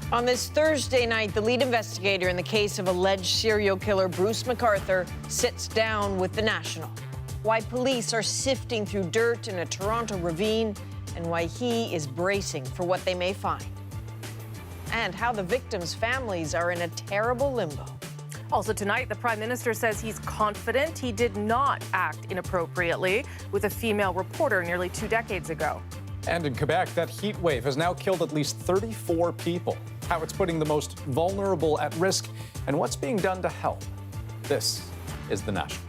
On this Thursday night, the lead investigator in the case of alleged serial killer Bruce McArthur sits down with the National. Why police are sifting through dirt in a Toronto ravine and why he is bracing for what they may find. And how the victims' families are in a terrible limbo. Also tonight, the Prime Minister says he's confident he did not act inappropriately with a female reporter nearly 2 decades ago. And in Quebec, that heat wave has now killed at least 34 people. How it's putting the most vulnerable at risk and what's being done to help. This is The National.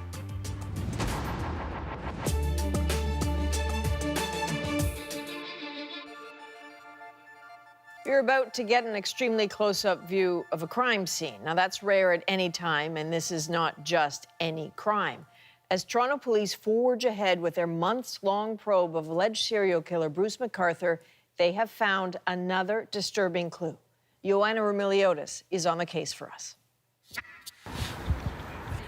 You're about to get an extremely close-up view of a crime scene. Now, that's rare at any time, and this is not just any crime. As Toronto police forge ahead with their months-long probe of alleged serial killer Bruce McArthur, they have found another disturbing clue. Joanna Remiliotis is on the case for us.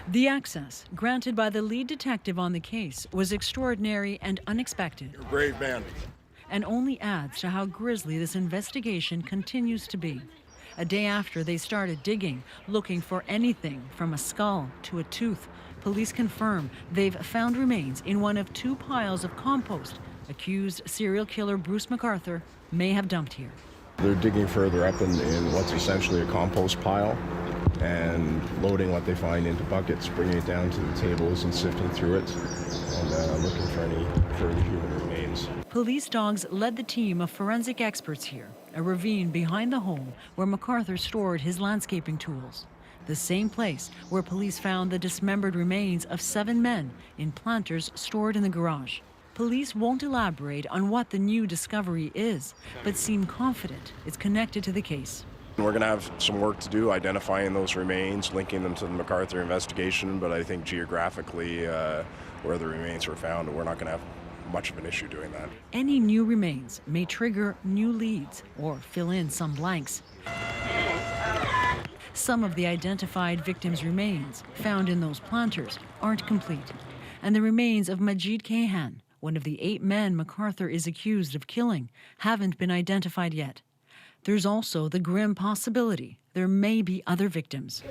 The access granted by the lead detective on the case was extraordinary and unexpected. You're a brave man. And only adds to how grisly this investigation continues to be. A day after they started digging, looking for anything from a skull to a tooth, police confirm they've found remains in one of 2 piles of compost accused serial killer Bruce McArthur may have dumped here. They're digging further up in what's essentially a compost pile and loading what they find into buckets, bringing it down to the tables and sifting through it and looking for any further human remains. Police dogs led the team of forensic experts here, a ravine behind the home where McArthur stored his landscaping tools. The same place where police found the dismembered remains of 7 men in planters stored in the garage. Police won't elaborate on what the new discovery is, but seem confident it's connected to the case. We're going to have some work to do identifying those remains, linking them to the McArthur investigation, but I think geographically where the remains were found, we're not going to have much of an issue doing that. Any new remains may trigger new leads or fill in some blanks. Some of the identified victims' remains found in those planters aren't complete, and the remains of Majid Kayhan, one of the 8 men McArthur is accused of killing, haven't been identified yet. There's also the grim possibility there may be other victims.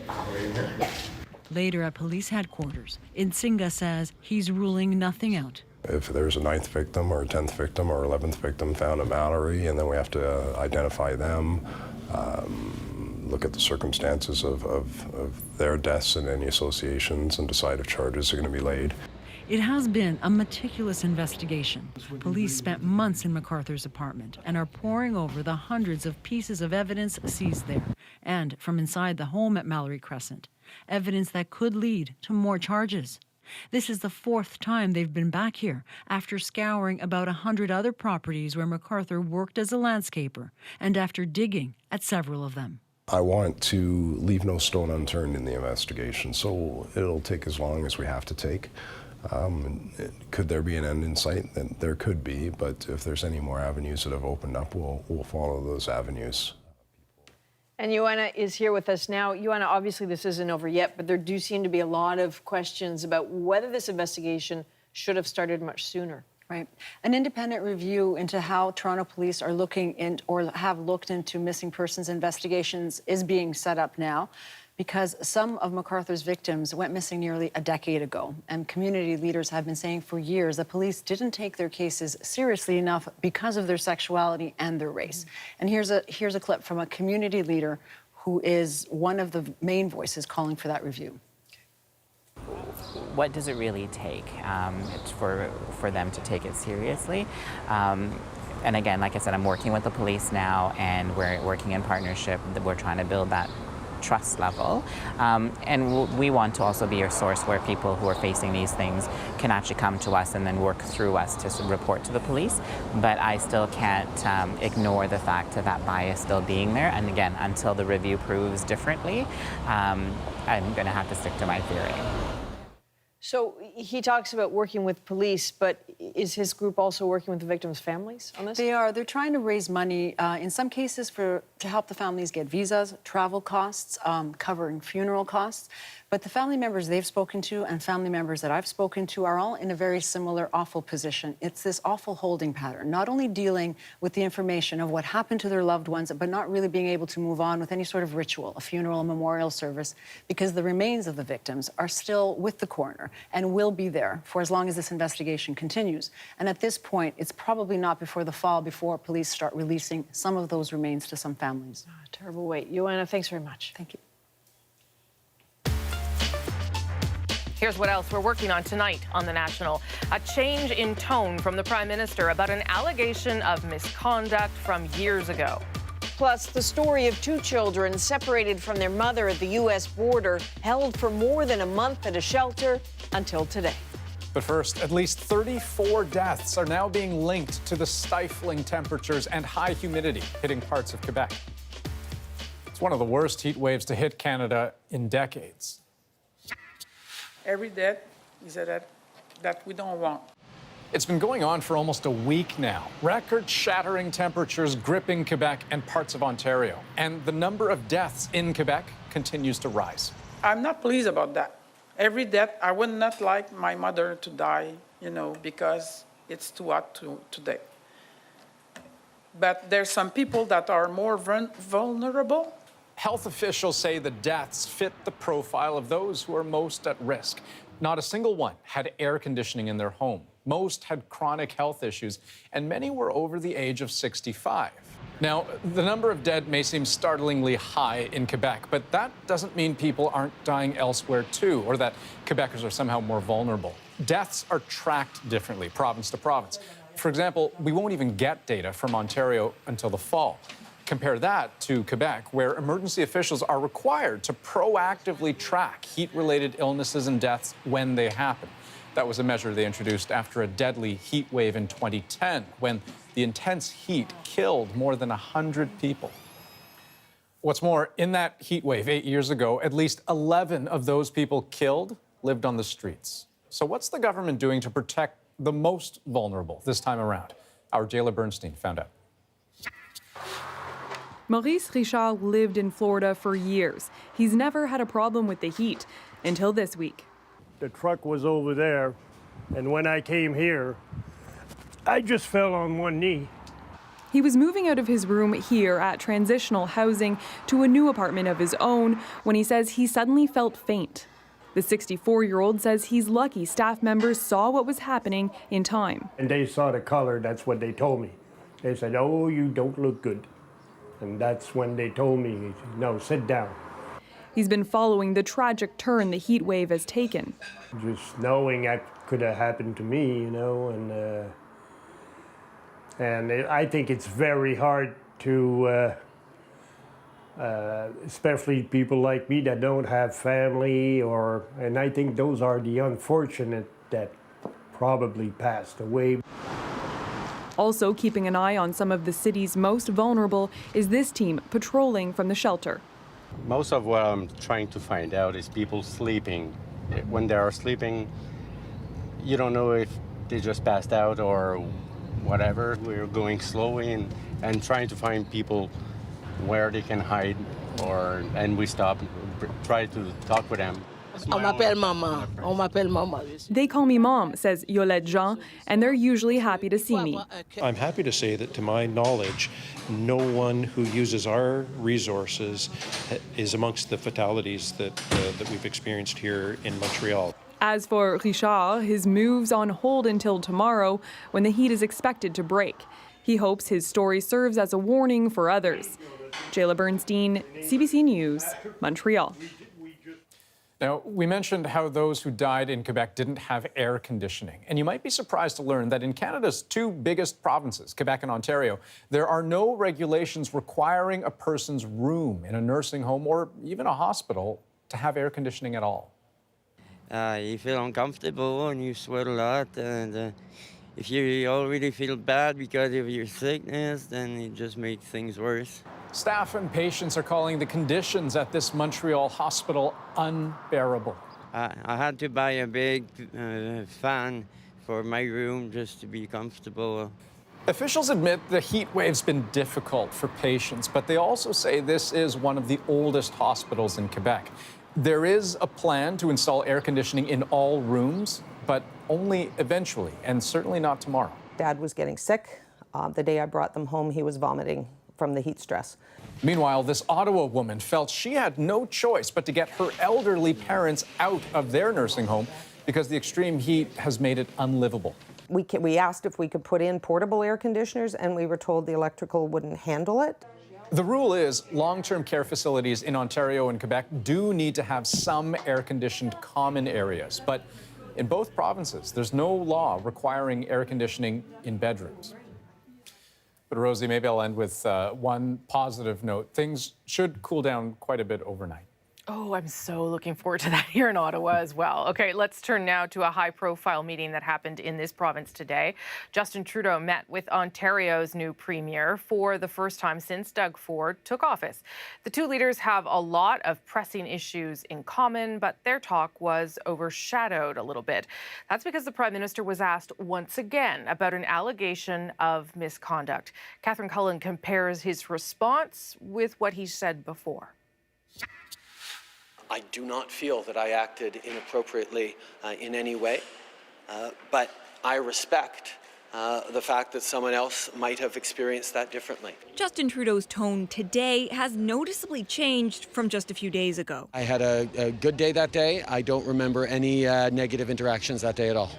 Later at police headquarters, Nsinga says he's ruling nothing out. If there's a 9th victim or a 10th victim or 11th victim found at Mallory, and then we have to identify them, look at the circumstances of their deaths and any associations and decide if charges are going to be laid. It has been a meticulous investigation. Police spent months in McArthur's apartment and are poring over the hundreds of pieces of evidence seized there and from inside the home at Mallory Crescent, evidence that could lead to more charges. This is the 4th time they've been back here after scouring about 100 other properties where McArthur worked as a landscaper and after digging at several of them. I want to leave no stone unturned in the investigation, so it'll take as long as we have to take. Could there be an end in sight? Then there could be, but if there's any more avenues that have opened up, we'll follow those avenues. And Joanna is here with us now. Joanna, obviously this isn't over yet, but there do seem to be a lot of questions about whether this investigation should have started much sooner. Right. An independent review into how Toronto police are looking or have looked into missing persons investigations is being set up now, because some of McArthur's victims went missing nearly a decade ago. And community leaders have been saying for years that police didn't take their cases seriously enough because of their sexuality and their race. And here's a clip from a community leader who is one of the main voices calling for that review. What does it really take for them to take it seriously? And again, like I said, I'm working with the police now, and we're working in partnership. We're trying to build that trust level. And we want to also be a source where people who are facing these things can actually come to us and then work through us to report to the police. But I still can't ignore the fact of that bias still being there. And again, until the review proves differently, I'm going to have to stick to my theory. So he talks about working with police, but is his group also working with the victims' families on this? They are. They're trying to raise money, in some cases for to help the families get visas, travel costs, covering funeral costs. But the family members they've spoken to and family members that I've spoken to are all in a very similar awful position. It's this awful holding pattern, not only dealing with the information of what happened to their loved ones, but not really being able to move on with any sort of ritual, a funeral, a memorial service, because the remains of the victims are still with the coroner and will be there for as long as this investigation continues. And at this point, it's probably not before the fall before police start releasing some of those remains to some families. Oh, terrible wait. Joanna, thanks very much. Thank you. Here's what else we're working on tonight on The National. A change in tone from the Prime Minister about an allegation of misconduct from years ago. Plus, the story of two children separated from their mother at the U.S. border, held for more than a month at a shelter until today. But first, at least 34 deaths are now being linked to the stifling temperatures and high humidity hitting parts of Quebec. It's one of the worst heat waves to hit Canada in decades. Every death is a death that we don't want. It's been going on for almost a week now. Record-shattering temperatures gripping Quebec and parts of Ontario. And the number of deaths in Quebec continues to rise. I'm not pleased about that. Every death, I would not like my mother to die, because it's too hot today. But there's some people that are more vulnerable. Health officials say the deaths fit the profile of those who are most at risk. Not a single one had air conditioning in their home. Most had chronic health issues, and many were over the age of 65. Now, the number of dead may seem startlingly high in Quebec, but that doesn't mean people aren't dying elsewhere too, or that Quebecers are somehow more vulnerable. Deaths are tracked differently, province to province. For example, we won't even get data from Ontario until the fall. Compare that to Quebec, where emergency officials are required to proactively track heat-related illnesses and deaths when they happen. That was a measure they introduced after a deadly heat wave in 2010, when the intense heat killed more than 100 people. What's more, in that heat wave 8 years ago, at least 11 of those people killed lived on the streets. So what's the government doing to protect the most vulnerable this time around? Our Jayla Bernstein found out. Maurice Richard lived in Florida for years. He's never had a problem with the heat until this week. The truck was over there, and when I came here, I just fell on one knee. He was moving out of his room here at transitional housing to a new apartment of his own when he says he suddenly felt faint. The 64-year-old says he's lucky staff members saw what was happening in time. And they saw the color, that's what they told me. They said, "Oh, you don't look good." And that's when they told me, "No, sit down." He's been following the tragic turn the heat wave has taken. Just knowing that could have happened to me, and I think it's very hard to, especially people like me that don't have family, and I think those are the unfortunate that probably passed away. Also keeping an eye on some of the city's most vulnerable is this team patrolling from the shelter. Most of what I'm trying to find out is people sleeping. When they are sleeping, you don't know if they just passed out or whatever. We're going slowly and trying to find people where they can hide, and we stop, try to talk with them. On m'appelle maman. On m'appelle maman. They call me mom, says Yolette Jean, and they're usually happy to see me. I'm happy to say that, to my knowledge, no one who uses our resources is amongst the fatalities that we've experienced here in Montreal. As for Richard, his move's on hold until tomorrow, when the heat is expected to break. He hopes his story serves as a warning for others. Jayla Bernstein, CBC News, Montreal. Now, we mentioned how those who died in Quebec didn't have air conditioning. And you might be surprised to learn that in Canada's two biggest provinces, Quebec and Ontario, there are no regulations requiring a person's room in a nursing home or even a hospital to have air conditioning at all. You feel uncomfortable and you sweat a lot. And if you already feel bad because of your sickness, then it just makes things worse. Staff and patients are calling the conditions at this Montreal hospital unbearable. I had to buy a big fan for my room just to be comfortable. Officials admit the heat wave's been difficult for patients, but they also say this is one of the oldest hospitals in Quebec. There is a plan to install air conditioning in all rooms, but only eventually, and certainly not tomorrow. Dad was getting sick. The day I brought them home, he was vomiting from the heat stress. Meanwhile, this Ottawa woman felt she had no choice but to get her elderly parents out of their nursing home because the extreme heat has made it unlivable. We asked if we could put in portable air conditioners, and we were told the electrical wouldn't handle it. The rule is long-term care facilities in Ontario and Quebec do need to have some air-conditioned common areas, but in both provinces, there's no law requiring air conditioning in bedrooms. But Rosie, maybe I'll end with one positive note. Things should cool down quite a bit overnight. Oh, I'm so looking forward to that here in Ottawa as well. Okay, let's turn now to a high-profile meeting that happened in this province today. Justin Trudeau met with Ontario's new premier for the first time since Doug Ford took office. The two leaders have a lot of pressing issues in common, but their talk was overshadowed a little bit. That's because the Prime Minister was asked once again about an allegation of misconduct. Catherine Cullen compares his response with what he said before. I do not feel that I acted inappropriately in any way, but I respect the fact that someone else might have experienced that differently. Justin Trudeau's tone today has noticeably changed from just a few days ago. I had a good day that day. I don't remember any negative interactions that day at all.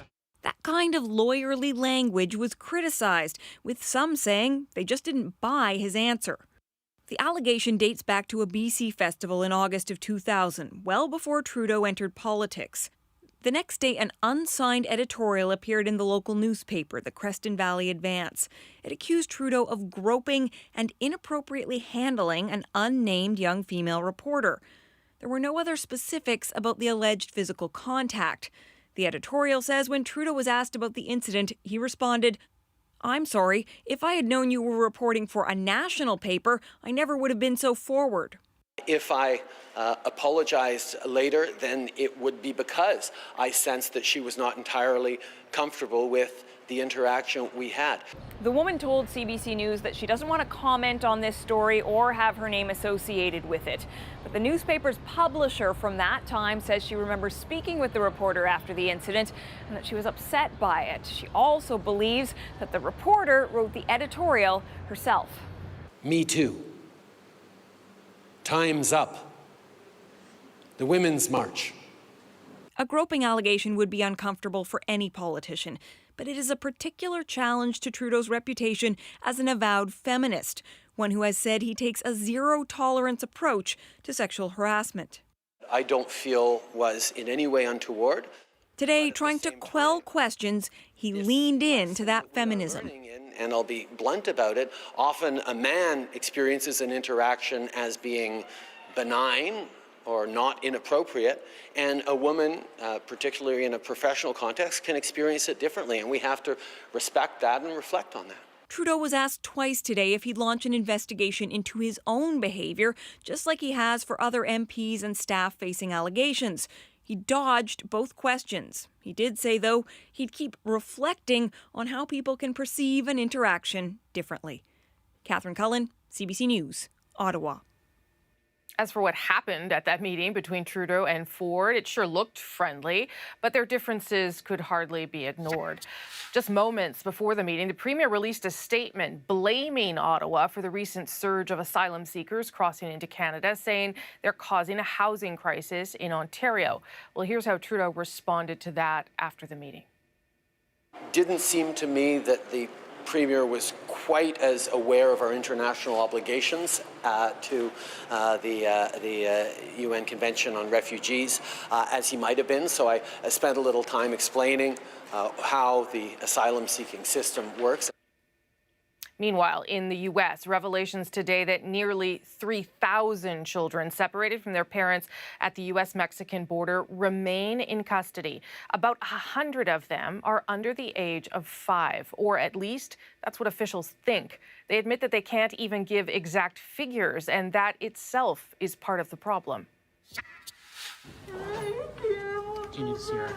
That kind of lawyerly language was criticized, with some saying they just didn't buy his answer. The allegation dates back to a BC festival in August of 2000, well before Trudeau entered politics. The next day, an unsigned editorial appeared in the local newspaper, the Creston Valley Advance. It accused Trudeau of groping and inappropriately handling an unnamed young female reporter. There were no other specifics about the alleged physical contact. The editorial says when Trudeau was asked about the incident, he responded, "I'm sorry, if I had known you were reporting for a national paper, I never would have been so forward." If I apologized later, then it would be because I sensed that she was not entirely comfortable with the interaction we had. The woman told CBC News that she doesn't want to comment on this story or have her name associated with it. But the newspaper's publisher from that time says she remembers speaking with the reporter after the incident and that she was upset by it. She also believes that the reporter wrote the editorial herself. Me too. Time's up. The Women's March. A groping allegation would be uncomfortable for any politician, but it is a particular challenge to Trudeau's reputation as an avowed feminist, one who has said he takes a zero-tolerance approach to sexual harassment. I don't feel was in any way untoward. Today, trying to quell questions, he leaned into that feminism. And I'll be blunt about it, often a man experiences an interaction as being benign or not inappropriate, and a woman, particularly in a professional context, can experience it differently, and we have to respect that and reflect on that. Trudeau was asked twice today if he'd launch an investigation into his own behavior, just like he has for other MPs and staff facing allegations. He dodged both questions. He did say, though, he'd keep reflecting on how people can perceive an interaction differently. Catherine Cullen, CBC News, Ottawa. As for what happened at that meeting between Trudeau and Ford, it sure looked friendly, but their differences could hardly be ignored. Just moments before the meeting, the Premier released a statement blaming Ottawa for the recent surge of asylum seekers crossing into Canada, saying they're causing a housing crisis in Ontario. Well, here's how Trudeau responded to that after the meeting. Didn't seem to me that the Premier was quite as aware of our international obligations to the UN Convention on Refugees as he might have been. So I spent a little time explaining how the asylum-seeking system works. Meanwhile, in the U.S., revelations today that nearly 3,000 children separated from their parents at the U.S.-Mexican border remain in custody. About 100 of them are under the age of 5, or at least that's what officials think. They admit that they can't even give exact figures, and that itself is part of the problem. Do you need to see her?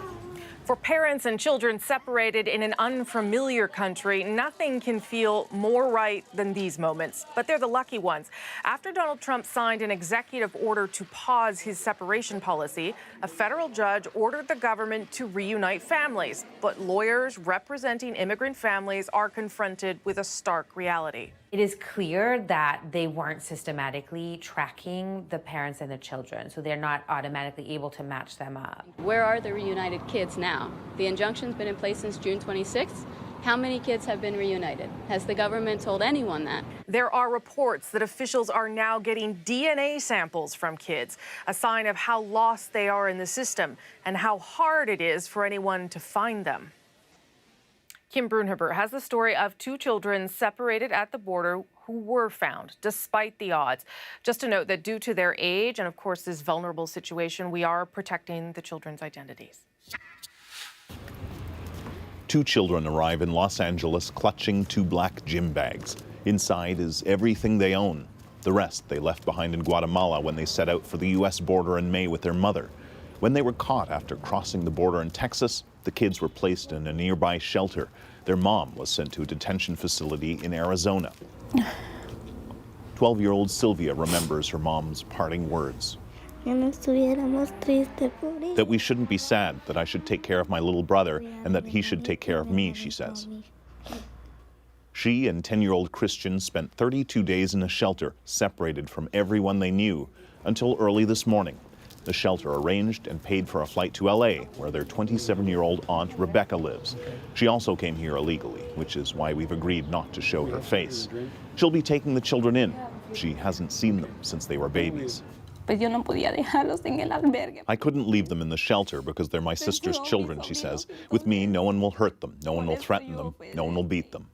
For parents and children separated in an unfamiliar country, nothing can feel more right than these moments. But they're the lucky ones. After Donald Trump signed an executive order to pause his separation policy, a federal judge ordered the government to reunite families. But lawyers representing immigrant families are confronted with a stark reality. It is clear that they weren't systematically tracking the parents and the children, so they're not automatically able to match them up. Where are the reunited kids now? The injunction's been in place since June 26th. How many kids have been reunited? Has the government told anyone that? There are reports that officials are now getting DNA samples from kids, a sign of how lost they are in the system and how hard it is for anyone to find them. Kim Brunhuber has the story of two children separated at the border who were found despite the odds. Just to note that due to their age and, of course, this vulnerable situation, we are protecting the children's identities. Two children arrive in Los Angeles clutching two black gym bags. Inside is everything they own. The rest they left behind in Guatemala when they set out for the U.S. border in May with their mother. When they were caught after crossing the border in Texas, the kids were placed in a nearby shelter. Their mom was sent to a detention facility in Arizona. 12-year-old Sylvia remembers her mom's parting words. That we shouldn't be sad, that I should take care of my little brother, and that he should take care of me, she says. She and 10-year-old Christian spent 32 days in a shelter, separated from everyone they knew, until early this morning. The shelter arranged and paid for a flight to LA, where their 27-year-old aunt Rebecca lives. She also came here illegally, which is why we've agreed not to show her face. She'll be taking the children in. She hasn't seen them since they were babies. I couldn't leave them in the shelter because they're my sister's children, she says. With me, no one will hurt them, no one will threaten them, no one will beat them.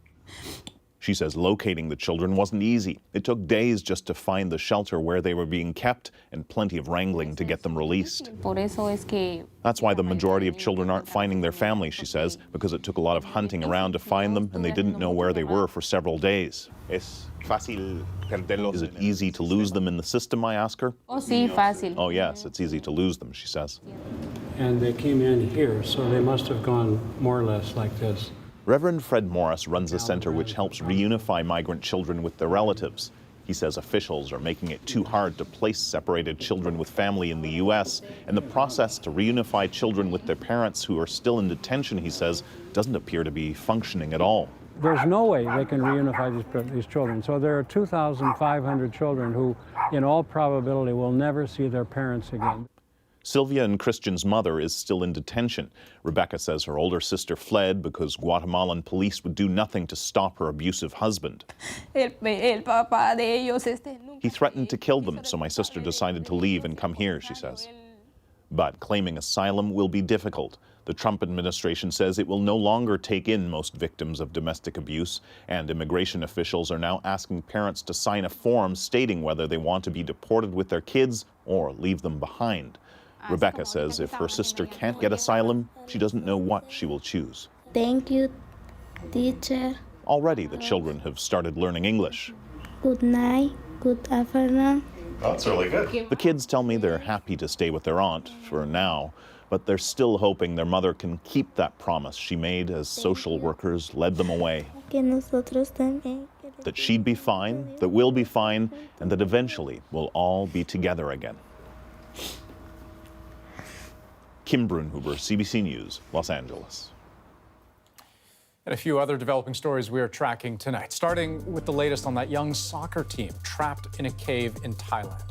She says locating the children wasn't easy. It took days just to find the shelter where they were being kept and plenty of wrangling to get them released. That's why the majority of children aren't finding their families, she says, because it took a lot of hunting around to find them and they didn't know where they were for several days. Is it easy to lose them in the system, I ask her? Oh yes, it's easy to lose them, she says. And they came in here, so they must have gone more or less like this. Reverend Fred Morris runs a center which helps reunify migrant children with their relatives. He says officials are making it too hard to place separated children with family in the U.S., and the process to reunify children with their parents who are still in detention, he says, doesn't appear to be functioning at all. There's no way they can reunify these children. So there are 2,500 children who, in all probability, will never see their parents again. Sylvia and Christian's mother is still in detention. Rebecca says her older sister fled because Guatemalan police would do nothing to stop her abusive husband. He threatened to kill them, so my sister decided to leave and come here, she says. But claiming asylum will be difficult. The Trump administration says it will no longer take in most victims of domestic abuse, and immigration officials are now asking parents to sign a form stating whether they want to be deported with their kids or leave them behind. Rebecca says if her sister can't get asylum, she doesn't know what she will choose. Thank you, teacher. Already the children have started learning English. Good night, good afternoon. That's really good. The kids tell me they're happy to stay with their aunt for now, but they're still hoping their mother can keep that promise she made as social workers led them away. That she'd be fine, that we'll be fine, and that eventually we'll all be together again. Kim Brunhuber, CBC News, Los Angeles. And a few other developing stories we are tracking tonight, starting with the latest on that young soccer team trapped in a cave in Thailand.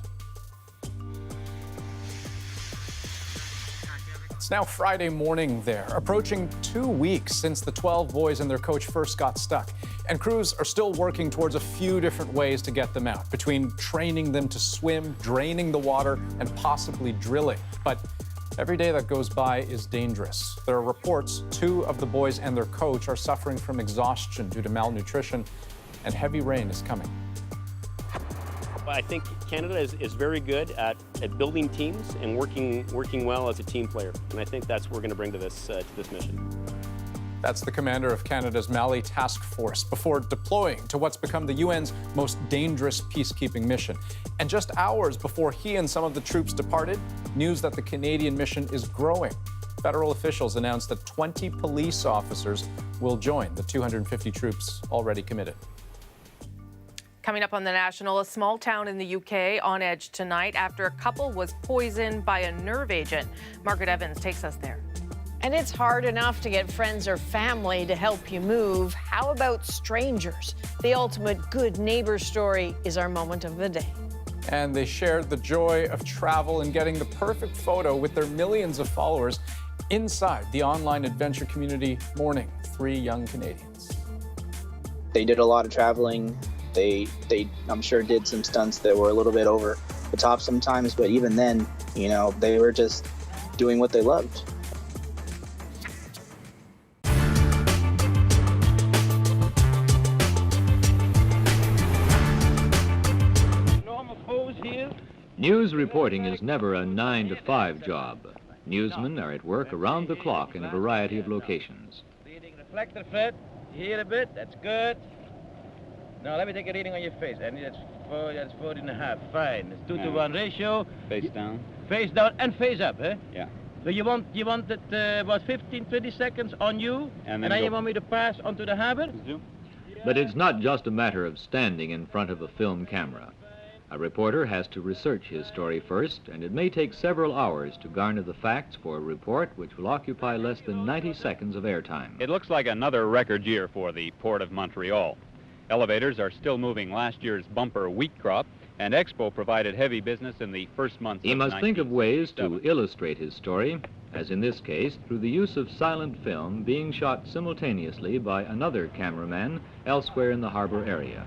It's now Friday morning there, approaching 2 weeks since the 12 boys and their coach first got stuck. And crews are still working towards a few different ways to get them out, between training them to swim, draining the water, and possibly drilling. But every day that goes by is dangerous. There are reports 2 of the boys and their coach are suffering from exhaustion due to malnutrition, and heavy rain is coming. I think Canada is very good at building teams and working well as a team player, and I think that's what we're going to bring to this mission. That's the commander of Canada's Mali Task Force before deploying to what's become the UN's most dangerous peacekeeping mission. And just hours before he and some of the troops departed, news that the Canadian mission is growing. federal officials announced that 20 police officers will join the 250 troops already committed. Coming up on The National, a small town in the UK on edge tonight after a couple was poisoned by a nerve agent. Margaret Evans takes us there. And it's hard enough to get friends or family to help you move. How about strangers? The ultimate good neighbor story is our moment of the day. And they shared the joy of travel and getting the perfect photo with their millions of followers inside the online adventure community Morning. 3 young Canadians. They did a lot of traveling. They I'm sure did some stunts that were a little bit over the top sometimes, but even then, you know, they were just doing what they loved. News reporting is never a 9-to-5 job. Newsmen are at work around the clock in a variety of locations. Reflector fit, here a bit, that's good. Now let me take a reading on your face. And that's 40.5, fine. It's 2-to-1 ratio. Face down. Face down and face up, eh? Yeah. So you want it about 15-20 seconds on you, and then you want me to pass onto the harbor? But it's not just a matter of standing in front of a film camera. A reporter has to research his story first, and it may take several hours to garner the facts for a report which will occupy less than 90 seconds of airtime. It looks like another record year for the Port of Montreal. Elevators are still moving last year's bumper wheat crop, and Expo provided heavy business in the first months He of must think of ways to 1967. illustrate his story, as in this case, through the use of silent film being shot simultaneously by another cameraman elsewhere in the harbor area.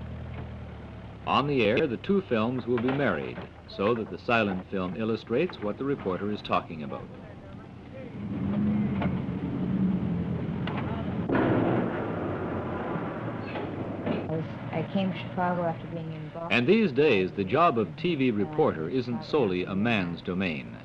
On the air, the 2 films will be married, so that the silent film illustrates what the reporter is talking about. I came to Chicago after being in Boston. And these days, the job of TV reporter isn't solely a man's domain.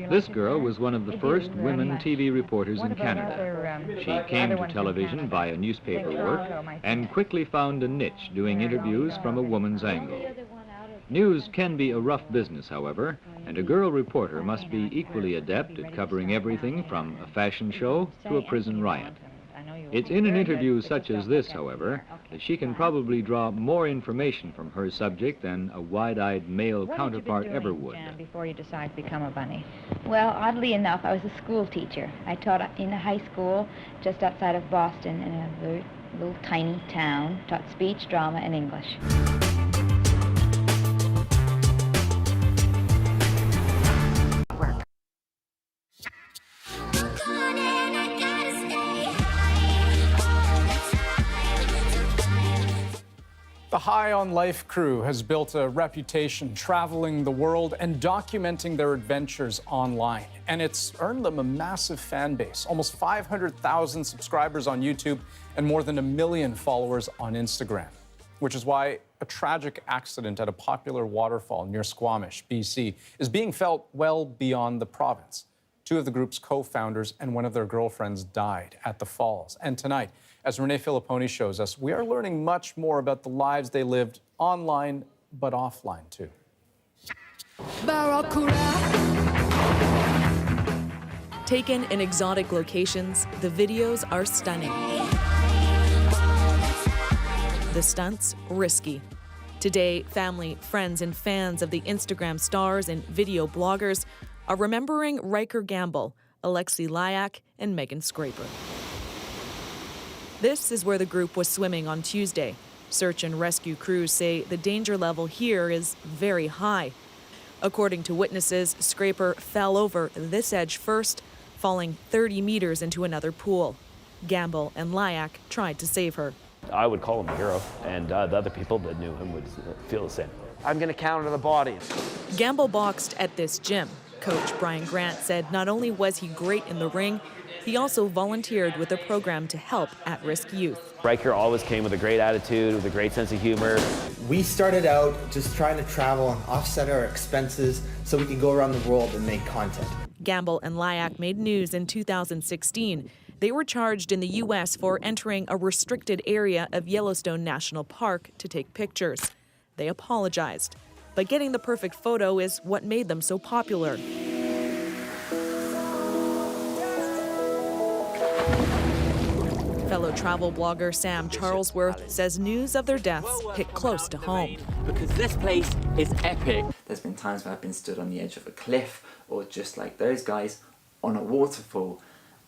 This girl was one of the first women TV reporters in Canada. She came to television via newspaper work and quickly found a niche doing interviews from a woman's angle. News can be a rough business, however, and a girl reporter must be equally adept at covering everything from a fashion show to a prison riot. It's in an interview such as this, however, that she can probably draw more information from her subject than a wide-eyed male counterpart ever would. Before you decide to become a bunny? Well, oddly enough, I was a school teacher. I taught in a high school just outside of Boston in a very little tiny town, taught speech, drama, and English. The High on Life crew has built a reputation traveling the world and documenting their adventures online. And it's earned them a massive fan base, almost 500,000 subscribers on YouTube and more than 1 million followers on Instagram. Which is why a tragic accident at a popular waterfall near Squamish, BC, is being felt well beyond the province. 2 of the group's co-founders and one of their girlfriends died at the falls. And tonight, as Renee Filipponi shows us, we are learning much more about the lives they lived online, but offline too. Taken in exotic locations, the videos are stunning. The stunts, risky. Today, family, friends, and fans of the Instagram stars and video bloggers are remembering Riker Gamble, Alexei Lyak, and Megan Scraper. This is where the group was swimming on Tuesday. Search and rescue crews say the danger level here is very high. According to witnesses, Scraper fell over this edge first, falling 30 meters into another pool. Gamble and Lyak tried to save her. I would call him a hero, and the other people that knew him would feel the same. I'm going to counter the bodies. Gamble boxed at this gym. Coach Brian Grant said not only was he great in the ring, he also volunteered with a program to help at-risk youth. Riker always came with a great attitude, with a great sense of humor. We started out just trying to travel and offset our expenses so we could go around the world and make content. Gamble and Lyak made news in 2016. They were charged in the U.S. for entering a restricted area of Yellowstone National Park to take pictures. They apologized, but getting the perfect photo is what made them so popular. Fellow travel blogger Sam Charlesworth says news of their deaths hit close to home. Because this place is epic. There's been times where I've been stood on the edge of a cliff, or just like those guys, on a waterfall.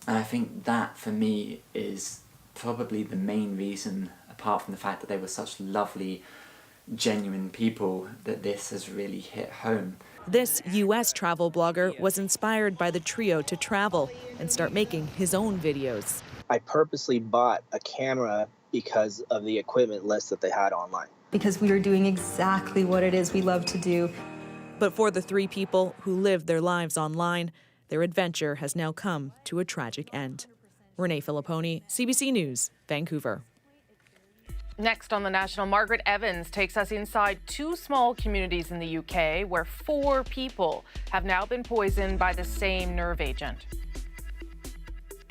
And I think that, for me, is probably the main reason, apart from the fact that they were such lovely, genuine people, that this has really hit home. This U.S. travel blogger was inspired by the trio to travel and start making his own videos. I purposely bought a camera because of the equipment list that they had online. Because we were doing exactly what it is we love to do. But for the three people who lived their lives online, their adventure has now come to a tragic end. Renee Filipponi, CBC News, Vancouver. Next on The National, Margaret Evans takes us inside two small communities in the UK where 4 people have now been poisoned by the same nerve agent.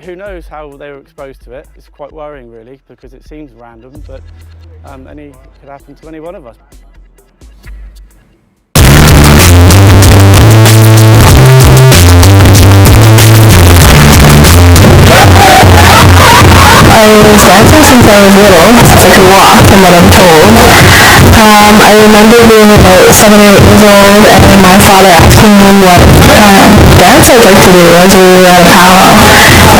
Who knows how they were exposed to it? It's quite worrying, really, because it seems random, but it could happen to any one of us. I was dancing since I was little, since I could walk, from what I'm told. I remember being about 7 or 8 years old, and my father asking me what dance I'd like to do as we were at a powwow.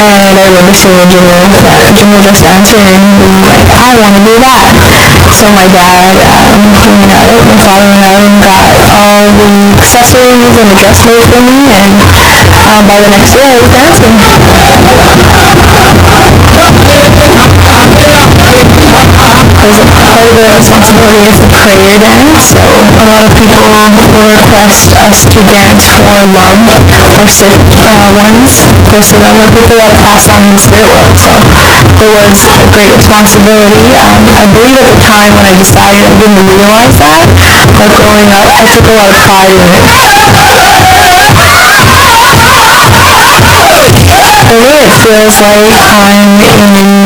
And I remember seeing Jim was just dancing, and he was like, I want to do that. So my dad, my father went out and got all the accessories and the dress made for me, and by the next day I was dancing. Part of the responsibility is the prayer dance, so a lot of people will request us to dance for love or sick ones, close to them, or people that have passed on in the spirit world, so it was a great responsibility. I believe at the time when I decided, I didn't realize that, but growing up I took a lot of pride in it. For me, it feels like I'm in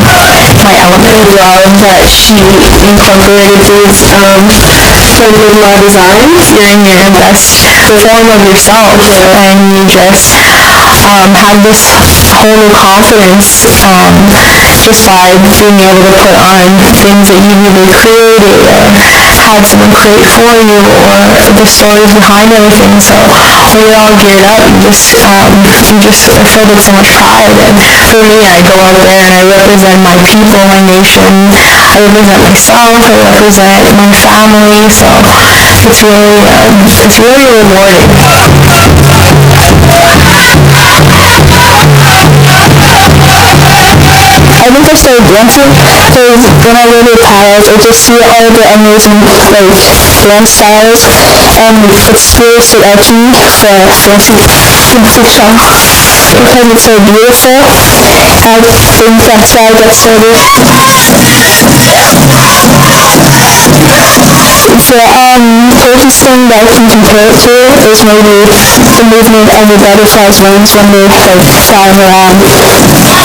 my element. Love that she incorporated these from designs. You're in your best form of yourself, and you just have this whole new confidence just by being able to put on things that you either created or had someone create for you, or the stories behind everything. So when you're all geared up, you just are filled with so much pride. And for me, I go out there and I represent my people, my nation. I represent myself. I represent my family. So it's really rewarding. I think I started dancing because when I go to Paris, I just see all the amazing dance styles, and it's really stood out to me for dancing competition because it's so beautiful. I think that's why I got started. The closest thing that I can compare it to is maybe the movement of the butterfly's wings when they flying around.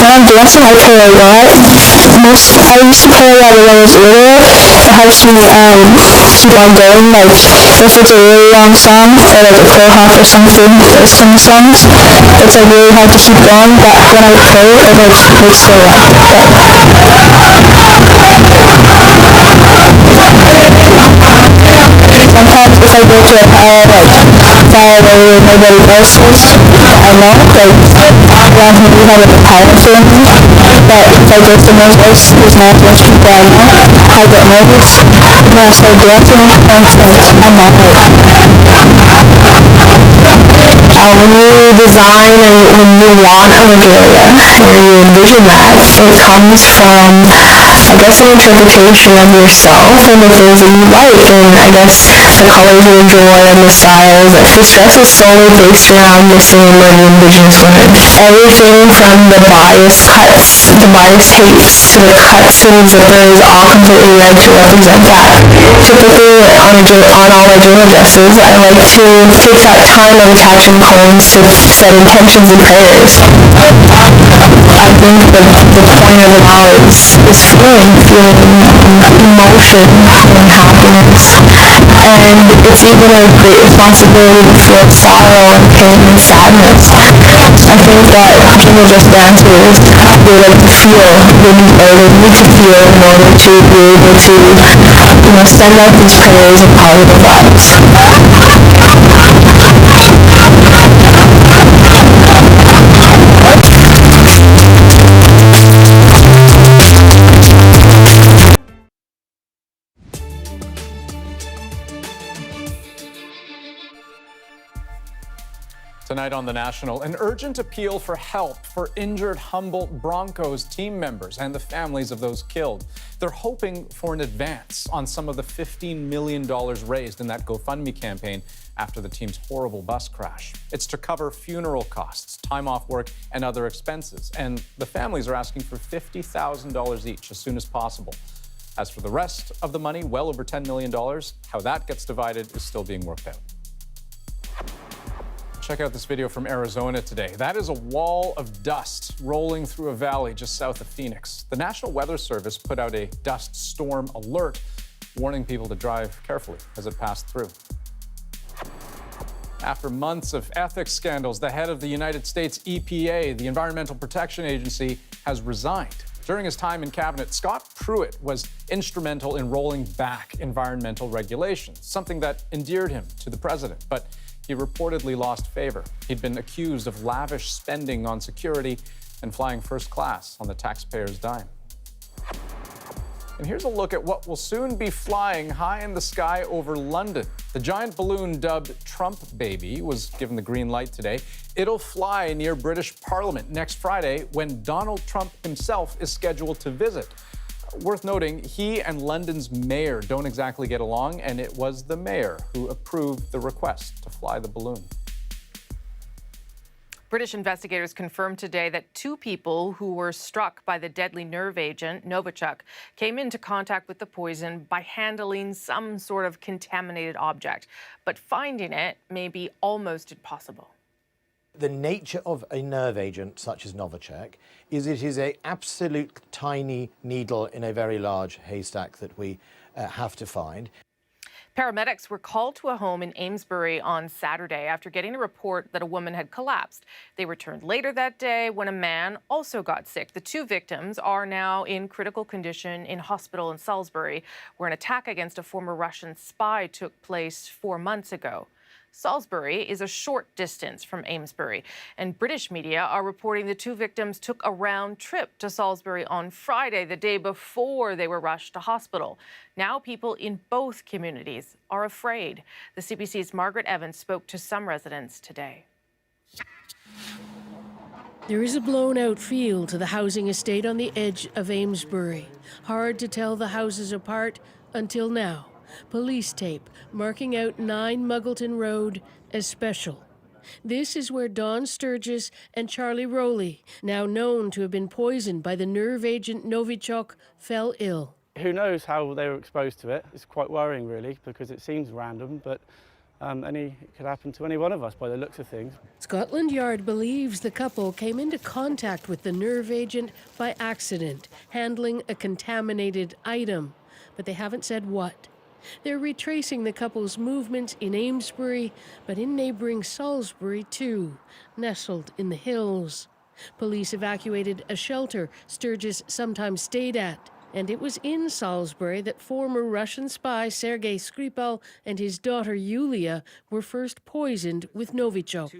When I'm dancing, I play a lot. I used to play a lot when I was little. It helps me keep on going. Like if it's a really long song or like a pro hop or something, or some songs, it's like really hard to keep going. But when I play, it makes go up. Sometimes if I go to a power far away where nobody else is, I know, around here we have a power family, but if I go somewhere else, there's not much people I know, I get nervous, and when I start dancing, I'm on it. When you design and when you want a regalia, or you envision that, it comes from, I guess, an interpretation of yourself and the things that you like, and I guess the colors you enjoy and the styles. This dress is solely based around the same word the Indigenous women. Everything from the bias cuts, the bias tapes, to the cuts and zippers, all completely red to represent that. Typically, on all my journal dresses, I like to take that time of attaching poems to set intentions and prayers. I think the point of it all is feeling emotion and happiness. and it's even a great responsibility to feel sorrow and pain and sadness. I think that people just dancers, they like to feel, they need to feel in order to be able to, send out these prayers and positive vibes. Tonight on The National, an urgent appeal for help for injured Humboldt Broncos team members and the families of those killed. They're hoping for an advance on some of the $15 million raised in that GoFundMe campaign after the team's horrible bus crash. It's to cover funeral costs, time off work, and other expenses. And the families are asking for $50,000 each as soon as possible. As for the rest of the money, well over $10 million, how that gets divided is still being worked out. Check out this video from Arizona today. That is a wall of dust rolling through a valley just south of Phoenix. The National Weather Service put out a dust storm alert, warning people to drive carefully as it passed through. After months of ethics scandals, the head of the United States EPA, the Environmental Protection Agency, has resigned. During his time in cabinet, Scott Pruitt was instrumental in rolling back environmental regulations, something that endeared him to the president. But he reportedly lost favor. He'd been accused of lavish spending on security and flying first class on the taxpayers' dime. And here's a look at what will soon be flying high in the sky over London. The giant balloon dubbed Trump Baby was given the green light today. It'll fly near British Parliament next Friday when Donald Trump himself is scheduled to visit. Worth noting, he and London's mayor don't exactly get along, and it was the mayor who approved the request to fly the balloon. British investigators confirmed today that 2 people who were struck by the deadly nerve agent, Novichok, came into contact with the poison by handling some sort of contaminated object. But finding it may be almost impossible. The nature of a nerve agent such as Novichok is it is an absolute tiny needle in a very large haystack that we have to find. Paramedics were called to a home in Amesbury on Saturday after getting a report that a woman had collapsed. They returned later that day when a man also got sick. The 2 victims are now in critical condition in hospital in Salisbury, where an attack against a former Russian spy took place 4 months ago. Salisbury is a short distance from Amesbury, and British media are reporting the 2 victims took a round trip to Salisbury on Friday, the day before they were rushed to hospital. Now people in both communities are afraid. The CBC's Margaret Evans spoke to some residents today. There is a blown-out feel to the housing estate on the edge of Amesbury. Hard to tell the houses apart until now. Police tape marking out 9 Muggleton Road as special. This is where Don Sturgis and Charlie Rowley, now known to have been poisoned by the nerve agent Novichok, fell ill. Who knows how they were exposed to it? It's quite worrying, really, because it seems random, but it could happen to any one of us by the looks of things. Scotland Yard believes the couple came into contact with the nerve agent by accident, handling a contaminated item, but they haven't said what. They're retracing the couple's movements in Amesbury, but in neighboring Salisbury too, nestled in the hills. Police evacuated a shelter Sturgis sometimes stayed at, and it was in Salisbury that former Russian spy Sergei Skripal and his daughter Yulia were first poisoned with Novichok.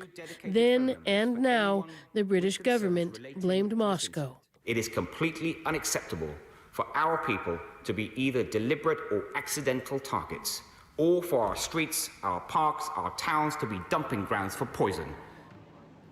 Then and now, the British government blamed Moscow. It is completely unacceptable for our people to be either deliberate or accidental targets, or for our streets, our parks, our towns to be dumping grounds for poison.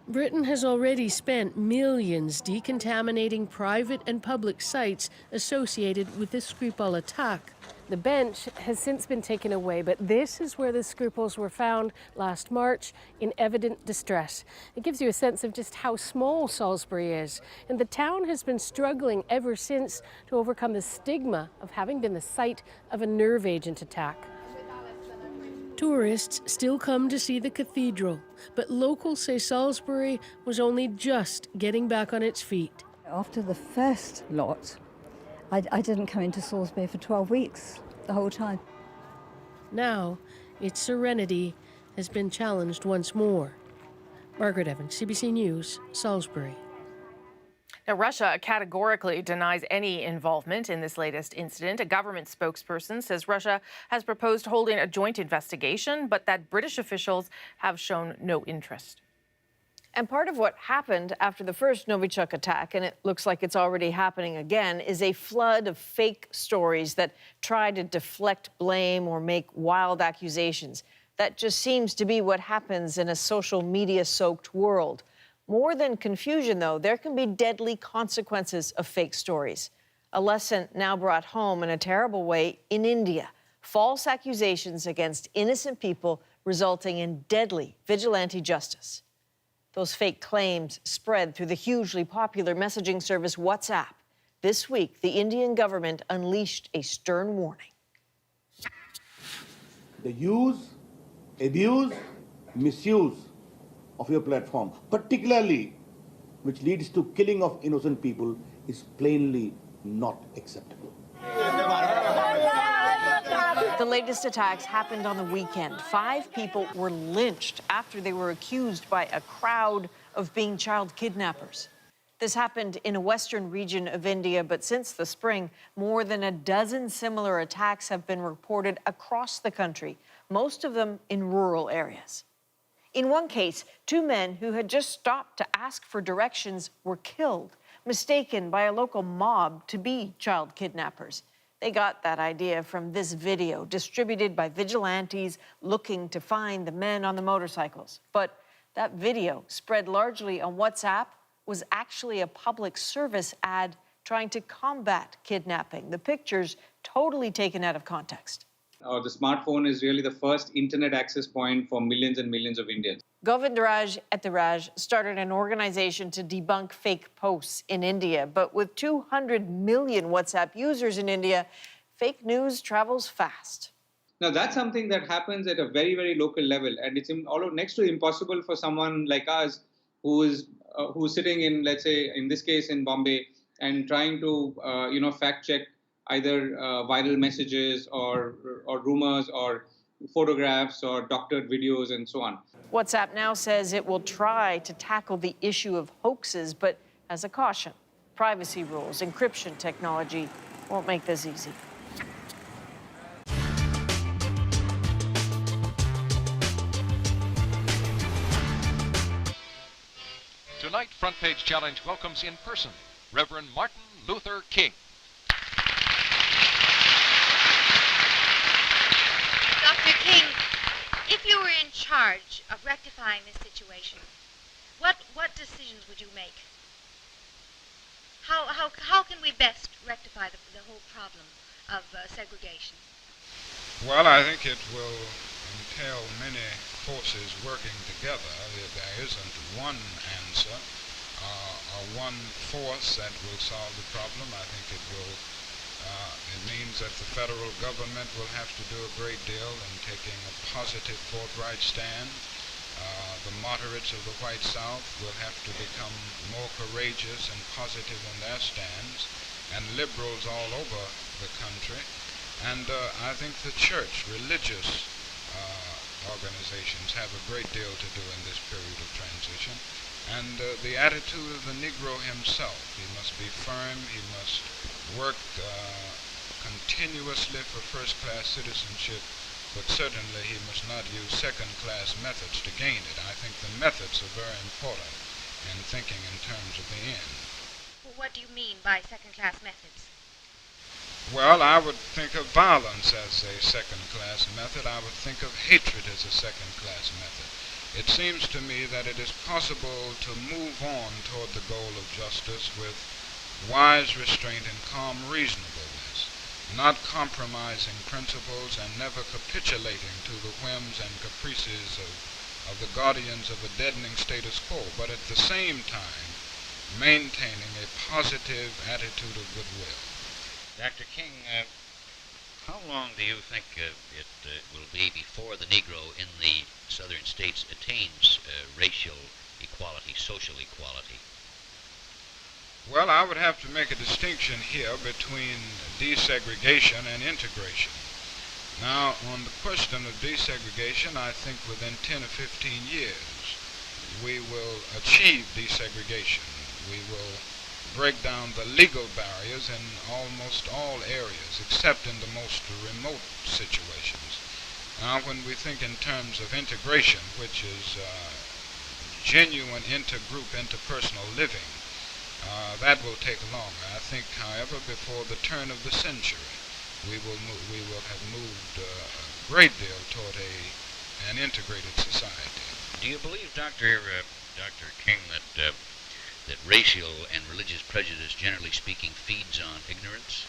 Britain has already spent millions decontaminating private and public sites associated with the Skripal attack. The bench has since been taken away, but this is where the Skripals were found last March in evident distress. It gives you a sense of just how small Salisbury is, and the town has been struggling ever since to overcome the stigma of having been the site of a nerve agent attack. Tourists still come to see the cathedral, but locals say Salisbury was only just getting back on its feet. After the first lot, I didn't come into Salisbury for 12 weeks, the whole time. Now, its serenity has been challenged once more. Margaret Evans, CBC News, Salisbury. Now, Russia categorically denies any involvement in this latest incident. A government spokesperson says Russia has proposed holding a joint investigation, but that British officials have shown no interest. And part of what happened after the first Novichok attack, and it looks like it's already happening again, is a flood of fake stories that try to deflect blame or make wild accusations. That just seems to be what happens in a social media-soaked world. More than confusion, though, there can be deadly consequences of fake stories. A lesson now brought home in a terrible way in India. False accusations against innocent people resulting in deadly vigilante justice. Those fake claims spread through the hugely popular messaging service WhatsApp. This week, the Indian government unleashed a stern warning. The use, abuse, misuse of your platform, particularly which leads to killing of innocent people, is plainly not acceptable. The latest attacks happened on the weekend. 5 people were lynched after they were accused by a crowd of being child kidnappers. This happened in a western region of India, but since the spring, more than a dozen similar attacks have been reported across the country, most of them in rural areas. In one case, 2 men who had just stopped to ask for directions were killed, mistaken by a local mob to be child kidnappers. They got that idea from this video distributed by vigilantes looking to find the men on the motorcycles. But that video, spread largely on WhatsApp, was actually a public service ad trying to combat kidnapping. The pictures totally taken out of context. The smartphone is really the first internet access point for millions and millions of Indians. Govindaraj Etiraj started an organization to debunk fake posts in India. But with 200 million WhatsApp users in India, fake news travels fast. Now, that's something that happens at a very, very local level. And it's next to impossible for someone like us who's sitting in, let's say, in this case, in Bombay, and trying to, fact check either viral messages or rumors or photographs or doctored videos and so on. WhatsApp now says it will try to tackle the issue of hoaxes, but as a caution, privacy rules, encryption technology won't make this easy. Tonight, Front Page Challenge welcomes in person Reverend Martin Luther King. Dr. King, if you were in charge of rectifying this situation, what decisions would you make? How can we best rectify the whole problem of segregation? Well, I think it will entail many forces working together. There isn't one answer or one force that will solve the problem. I think it means that the federal government will have to do a great deal in taking a positive, forthright stand. The moderates of the white South will have to become more courageous and positive in their stands, and liberals all over the country. And I think the church, religious organizations have a great deal to do in this period of transition. And the attitude of the Negro himself, he must be firm, he must work continuously for first-class citizenship, but certainly he must not use second-class methods to gain it. I think the methods are very important in thinking in terms of the end. Well, what do you mean by second-class methods? Well, I would think of violence as a second-class method. I would think of hatred as a second-class method. It seems to me that it is possible to move on toward the goal of justice with wise restraint and calm reasonableness, not compromising principles and never capitulating to the whims and caprices of the guardians of a deadening status quo, but at the same time maintaining a positive attitude of goodwill. Dr. King, how long do you think it will be before the Negro in the southern states attains racial equality, social equality? Well, I would have to make a distinction here between desegregation and integration. Now, on the question of desegregation, I think within 10 or 15 years, we will achieve desegregation. We will break down the legal barriers in almost all areas, except in the most remote situations. Now, when we think in terms of integration, which is genuine intergroup, interpersonal living, that will take longer. I think, however, before the turn of the century, we will have moved a great deal toward an integrated society. Do you believe, Dr. King, that racial and religious prejudice, generally speaking, feeds on ignorance?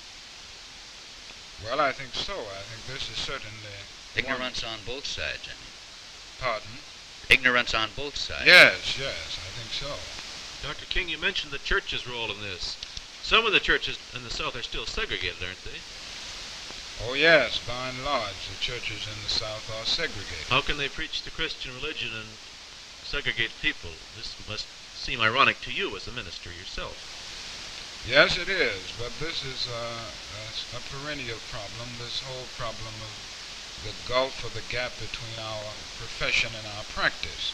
Well, I think so. I think this is certainly... Ignorance on both sides, I mean. Pardon? Ignorance on both sides. Yes, I think so. Dr. King, you mentioned the church's role in this. Some of the churches in the South are still segregated, aren't they? Oh yes, by and large, the churches in the South are segregated. How can they preach the Christian religion and segregate people? This must seem ironic to you as a minister yourself. Yes, it is, but this is a perennial problem, this whole problem of the gulf or the gap between our profession and our practice.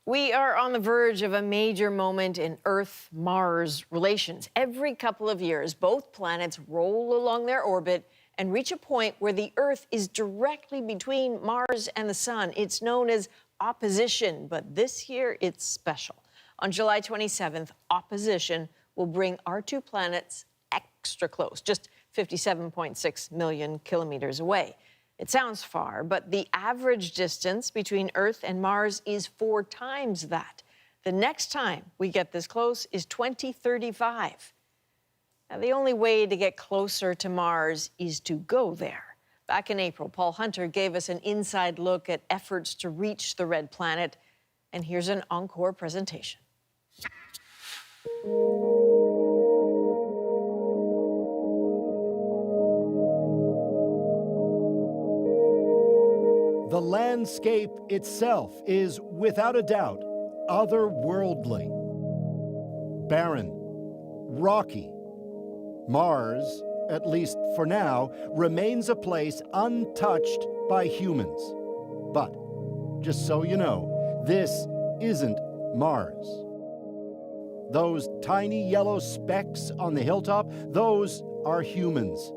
We are on the verge of a major moment in Earth-Mars relations. Every couple of years, both planets roll along their orbit and reach a point where the Earth is directly between Mars and the Sun. It's known as opposition, but this year it's special. On July 27th, opposition will bring our two planets extra close, just 57.6 million kilometers away. It sounds far, but the average distance between Earth and Mars is 4 times that. The next time we get this close is 2035. Now, the only way to get closer to Mars is to go there. Back in April, Paul Hunter gave us an inside look at efforts to reach the red planet, and here's an encore presentation. The landscape itself is, without a doubt, otherworldly. Barren, rocky. Mars, at least for now, remains a place untouched by humans. But, just so you know, this isn't Mars. Those tiny yellow specks on the hilltop, those are humans.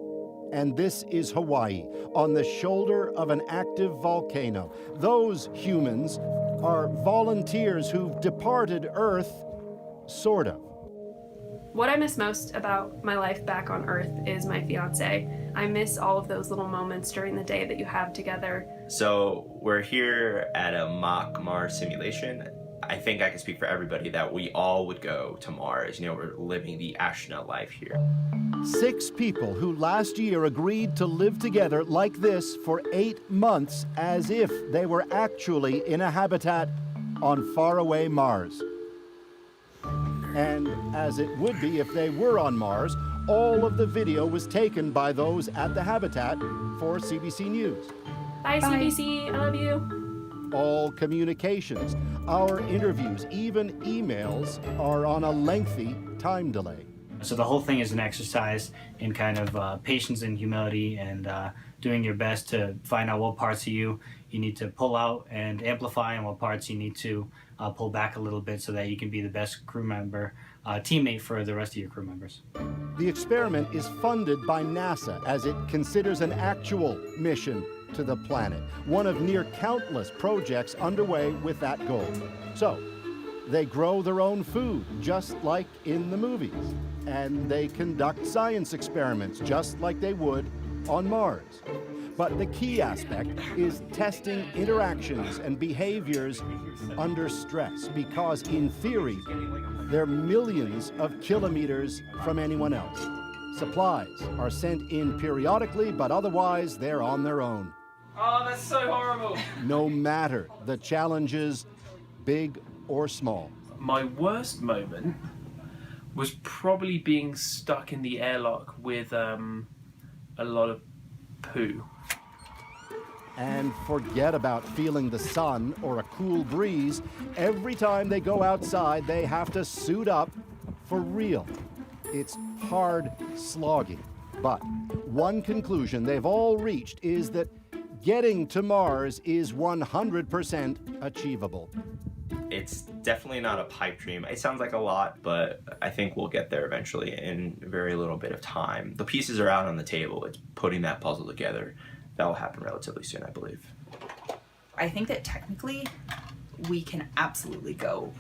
And this is Hawaii, on the shoulder of an active volcano. Those humans are volunteers who've departed Earth, sort of. What I miss most about my life back on Earth is my fiance. I miss all of those little moments during the day that you have together. So we're here at a mock Mars simulation. I think I can speak for everybody that we all would go to Mars. You know, we're living the astronaut life here. 6 people who last year agreed to live together like this for 8 months as if they were actually in a habitat on faraway Mars. And as it would be if they were on Mars, all of the video was taken by those at the habitat for CBC News. Bye, CBC. I love you. All communications, our interviews, even emails are on a lengthy time delay. So the whole thing is an exercise in kind of patience and humility and doing your best to find out what parts of you need to pull out and amplify and what parts you need to pull back a little bit so that you can be the best crew member, teammate for the rest of your crew members. The experiment is funded by NASA as it considers an actual mission to the planet, one of near countless projects underway with that goal. So, they grow their own food, just like in the movies, and they conduct science experiments, just like they would on Mars. But the key aspect is testing interactions and behaviors under stress, because in theory, they're millions of kilometers from anyone else. Supplies are sent in periodically, but otherwise they're on their own. Oh, that's so horrible. No matter the challenges, big or small. My worst moment was probably being stuck in the airlock with a lot of poo. And forget about feeling the sun or a cool breeze. Every time they go outside, they have to suit up for real. It's hard slogging. But one conclusion they've all reached is that getting to Mars is 100% achievable. It's definitely not a pipe dream. It sounds like a lot, but I think we'll get there eventually in a very little bit of time. The pieces are out on the table. It's putting that puzzle together. That will happen relatively soon, I believe. I think that technically we can absolutely go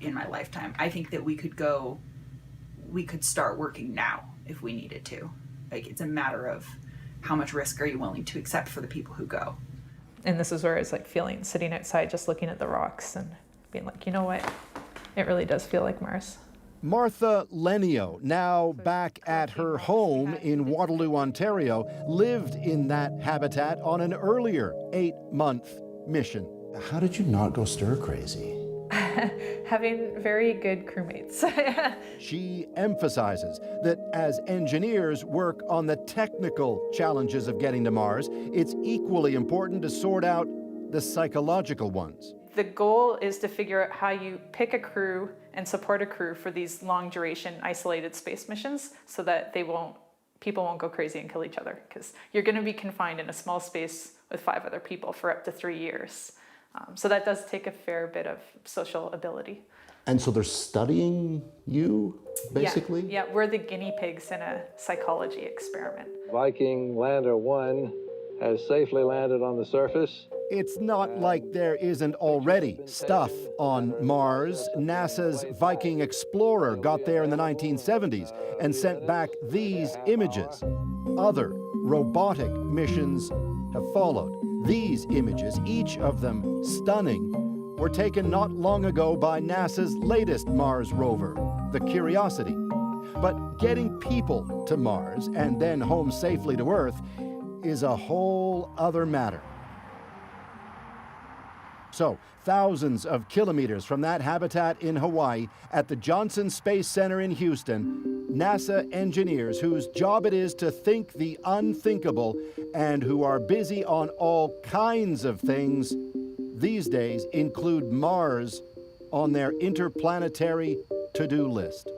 in my lifetime. I think that we could start working now if we needed to. Like, it's a matter of how much risk are you willing to accept for the people who go. And this is where it's like sitting outside just looking at the rocks and being like, you know what, it really does feel like Mars. Martha Lenio, now back at her home in Waterloo, Ontario, lived in that habitat on an earlier 8-month mission. How did you not go stir crazy? Having very good crewmates. She emphasizes that as engineers work on the technical challenges of getting to Mars, it's equally important to sort out the psychological ones. The goal is to figure out how you pick a crew and support a crew for these long duration isolated space missions so that people won't go crazy and kill each other, because you're going to be confined in a small space with 5 other people for up to 3 years. So that does take a fair bit of social ability. And so they're studying you, basically? Yeah, we're the guinea pigs in a psychology experiment. Viking Lander 1 has safely landed on the surface. It's not like there isn't already stuff on Mars. NASA's Viking Explorer got there in the 1970s and sent back these images. Other robotic missions have followed. These images, each of them stunning, were taken not long ago by NASA's latest Mars rover, the Curiosity. But getting people to Mars and then home safely to Earth is a whole other matter. So, thousands of kilometers from that habitat in Hawaii, at the Johnson Space Center in Houston, NASA engineers whose job it is to think the unthinkable and who are busy on all kinds of things these days include Mars on their interplanetary to-do list.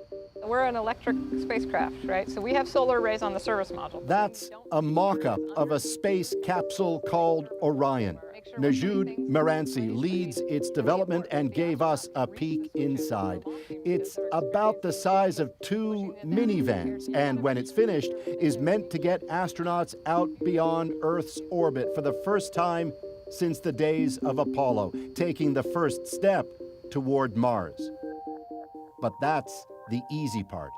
We're an electric spacecraft, right? So we have solar arrays on the service module. That's a mock-up of a space capsule called Orion. Najud Meranci leads its development and gave us a peek inside. It's about the size of 2 minivans, and when it's finished, is meant to get astronauts out beyond Earth's orbit for the first time since the days of Apollo, taking the first step toward Mars. But that's the easy part.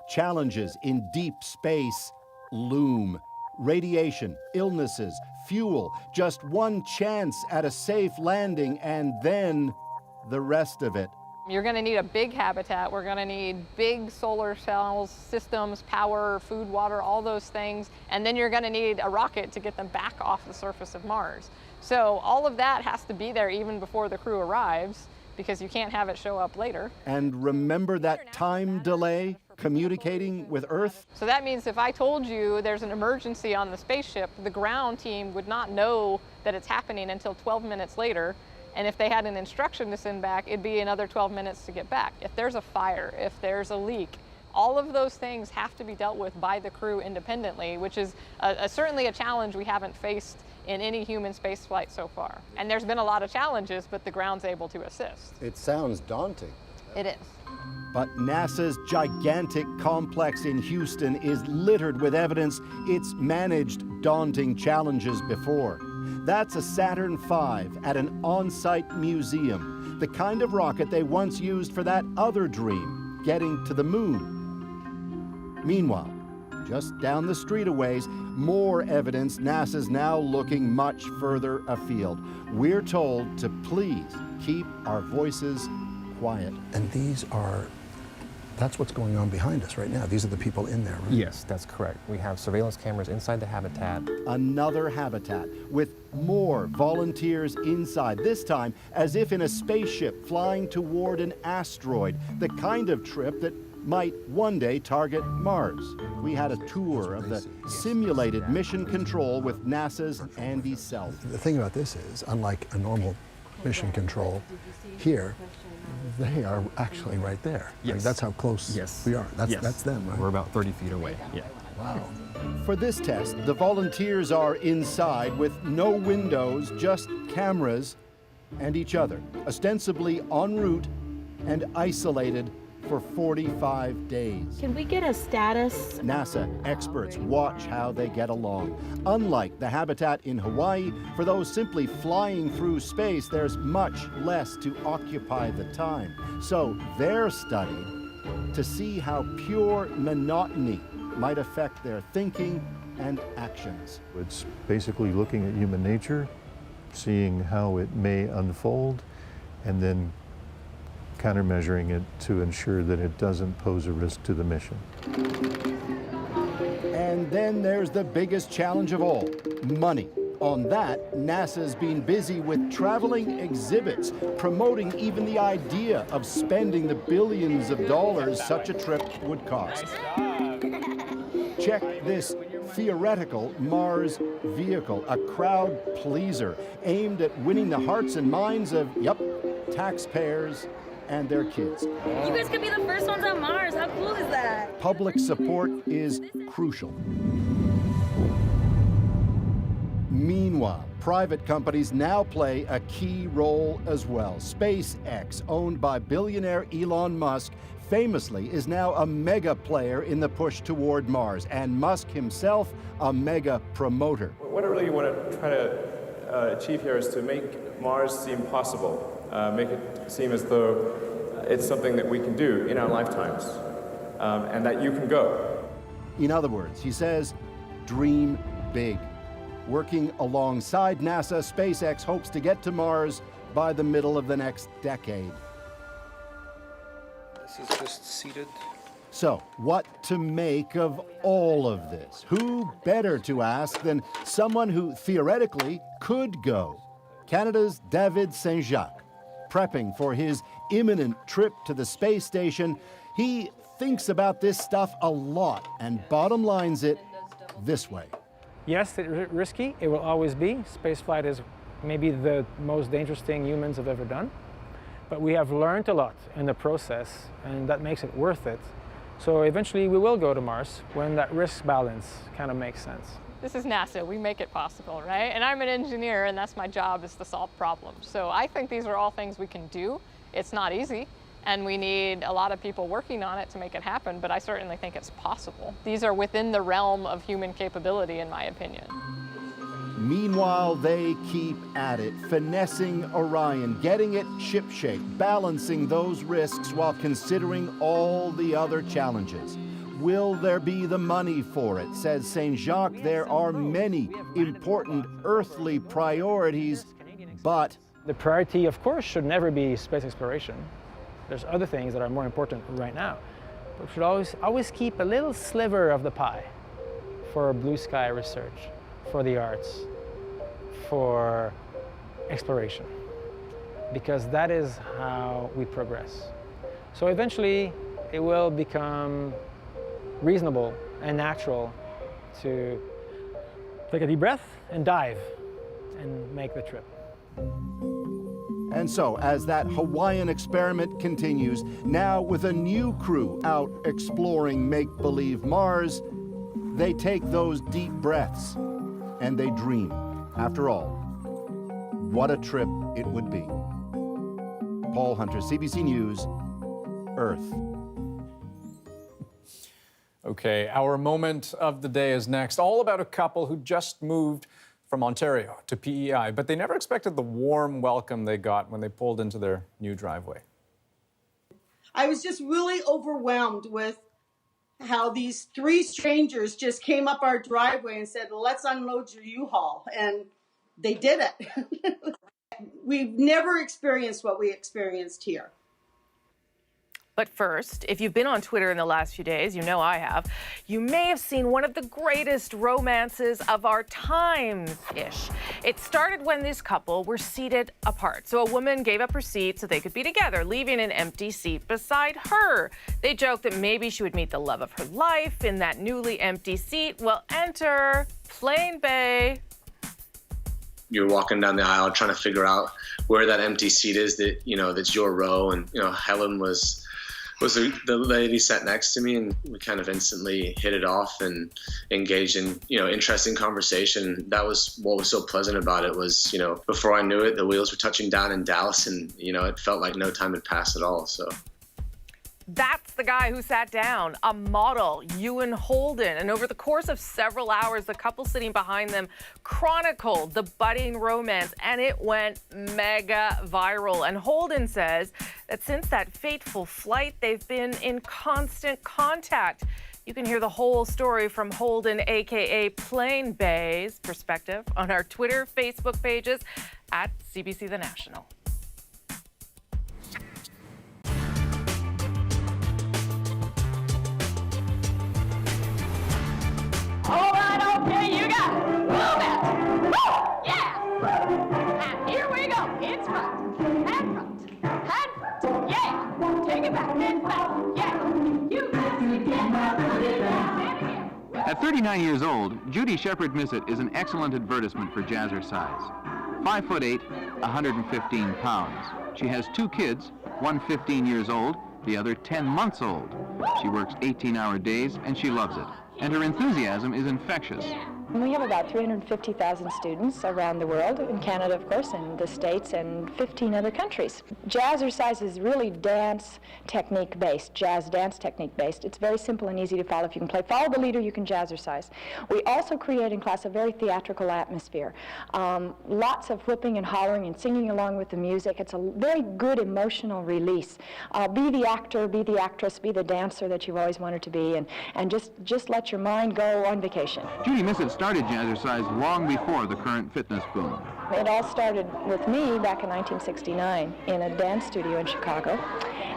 Challenges in deep space loom. Radiation, illnesses, fuel, just one chance at a safe landing, and then the rest of it. You're going to need a big habitat. We're going to need big solar cells, systems, power, food, water, all those things. And then you're going to need a rocket to get them back off the surface of Mars. So all of that has to be there even before the crew arrives, because you can't have it show up later. And remember that time delay communicating with Earth? So that means if I told you there's an emergency on the spaceship, the ground team would not know that it's happening until 12 minutes later. And if they had an instruction to send back, it'd be another 12 minutes to get back. If there's a fire, if there's a leak, all of those things have to be dealt with by the crew independently, which is certainly a challenge we haven't faced in any human spaceflight so far. And there's been a lot of challenges, but the ground's able to assist. It sounds daunting. It is. But NASA's gigantic complex in Houston is littered with evidence it's managed daunting challenges before. That's a Saturn V at an on-site museum, the kind of rocket they once used for that other dream, getting to the moon. Meanwhile, just down the street a ways, more evidence NASA's now looking much further afield. We're told to please keep our voices quiet. And that's what's going on behind us right now. These are the people in there, right? Yes, that's correct. We have surveillance cameras inside the habitat. Another habitat with more volunteers inside, this time as if in a spaceship flying toward an asteroid, the kind of trip that might one day target Mars. We had a tour of the simulated mission control with NASA's Andy Self. The thing about this is, unlike a normal mission control, here, they are actually right there. Yes. Like, that's how close we are. That's them, right? We're about 30 feet away. Yeah. Wow. For this test, the volunteers are inside with no windows, just cameras and each other, ostensibly en route and isolated for 45 days. Can we get a status? NASA experts watch how they get along. Unlike the habitat in Hawaii, for those simply flying through space, there's much less to occupy the time. So they're studied to see how pure monotony might affect their thinking and actions. It's basically looking at human nature, seeing how it may unfold, and then countermeasuring it to ensure that it doesn't pose a risk to the mission. And then there's the biggest challenge of all, money. On that, NASA's been busy with traveling exhibits, promoting even the idea of spending the billions of dollars such a trip would cost. Check this theoretical Mars vehicle, a crowd pleaser aimed at winning the hearts and minds of, taxpayers and their kids. You guys could be the first ones on Mars. How cool is that? Public support is crucial. Meanwhile, private companies now play a key role as well. SpaceX, owned by billionaire Elon Musk, famously is now a mega player in the push toward Mars, and Musk himself a mega promoter. What I really want to try to achieve here is to make Mars seem possible, make it seem as though it's something that we can do in our lifetimes, and that you can go. In other words, he says, dream big. Working alongside NASA, SpaceX hopes to get to Mars by the middle of the next decade. This is just seated. So, what to make of all of this? Who better to ask than someone who theoretically could go? Canada's David Saint-Jacques. Prepping for his imminent trip to the space station, he thinks about this stuff a lot and bottom lines it this way. Yes, it's risky. It will always be. Spaceflight is maybe the most dangerous thing humans have ever done. But we have learned a lot in the process, and that makes it worth it. So eventually we will go to Mars when that risk balance kind of makes sense. This is NASA, we make it possible, right? And I'm an engineer, and that's my job, is to solve problems. So I think these are all things we can do. It's not easy, and we need a lot of people working on it to make it happen, but I certainly think it's possible. These are within the realm of human capability, in my opinion. Meanwhile, they keep at it, finessing Orion, getting it shipshape, balancing those risks while considering all the other challenges. Will there be the money for it? Says Saint-Jacques, there are many important earthly priorities, but... The priority, of course, should never be space exploration. There's other things that are more important right now. But we should always keep a little sliver of the pie for blue sky research, for the arts, for exploration, because that is how we progress. So eventually it will become reasonable and natural to take a deep breath and dive and make the trip. And so, as that Hawaiian experiment continues, now with a new crew out exploring make-believe Mars, they take those deep breaths and they dream. After all, what a trip it would be. Paul Hunter, CBC News, Earth. Okay, our moment of the day is next. All about a couple who just moved from Ontario to PEI, but they never expected the warm welcome they got when they pulled into their new driveway. I was just really overwhelmed with how these three strangers just came up our driveway and said, let's unload your U-Haul. And they did it. We've never experienced what we experienced here. But first, if you've been on Twitter in the last few days, you know I have, you may have seen one of the greatest romances of our times-ish. It started when this couple were seated apart. So a woman gave up her seat so they could be together, leaving an empty seat beside her. They joked that maybe she would meet the love of her life in that newly empty seat. Well, enter Plain Bay. You're walking down the aisle trying to figure out where that empty seat is that, that's your row. And, Helen was the lady sat next to me, and we kind of instantly hit it off and engaged in, interesting conversation. That was what was so pleasant about it was, before I knew it, the wheels were touching down in Dallas, and, it felt like no time had passed at all. So. That's the guy who sat down, a model, Ewan Holden. And over the course of several hours, the couple sitting behind them chronicled the budding romance, and it went mega viral. And Holden says that since that fateful flight, they've been in constant contact. You can hear the whole story from Holden, aka Plain Bay's perspective, on our Twitter, Facebook pages at CBC The National. All right, okay, you got it. Move it. Woo! Yeah. And here we go. It's front. And front. And front. Yeah. Take it back. And back. Yeah. You got to get up. At 39 years old, Judy Shepherd Missett is an excellent advertisement for Jazzercise. 5'8", 115 pounds. She has 2 kids, one 15 years old, the other 10 months old. She works 18-hour days, and she loves it. And her enthusiasm is infectious. We have about 350,000 students around the world, in Canada, of course, and the States, and 15 other countries. Jazzercise is really dance technique based, jazz dance technique based. It's very simple and easy to follow. If you can play Follow the Leader, you can jazzercise. We also create in class a very theatrical atmosphere. Lots of whooping and hollering and singing along with the music. It's a very good emotional release. Be the actor, be the actress, be the dancer that you've always wanted to be, and just let your mind go on vacation. Judy Missett started Jazzercise long before the current fitness boom. It all started with me back in 1969 in a dance studio in Chicago.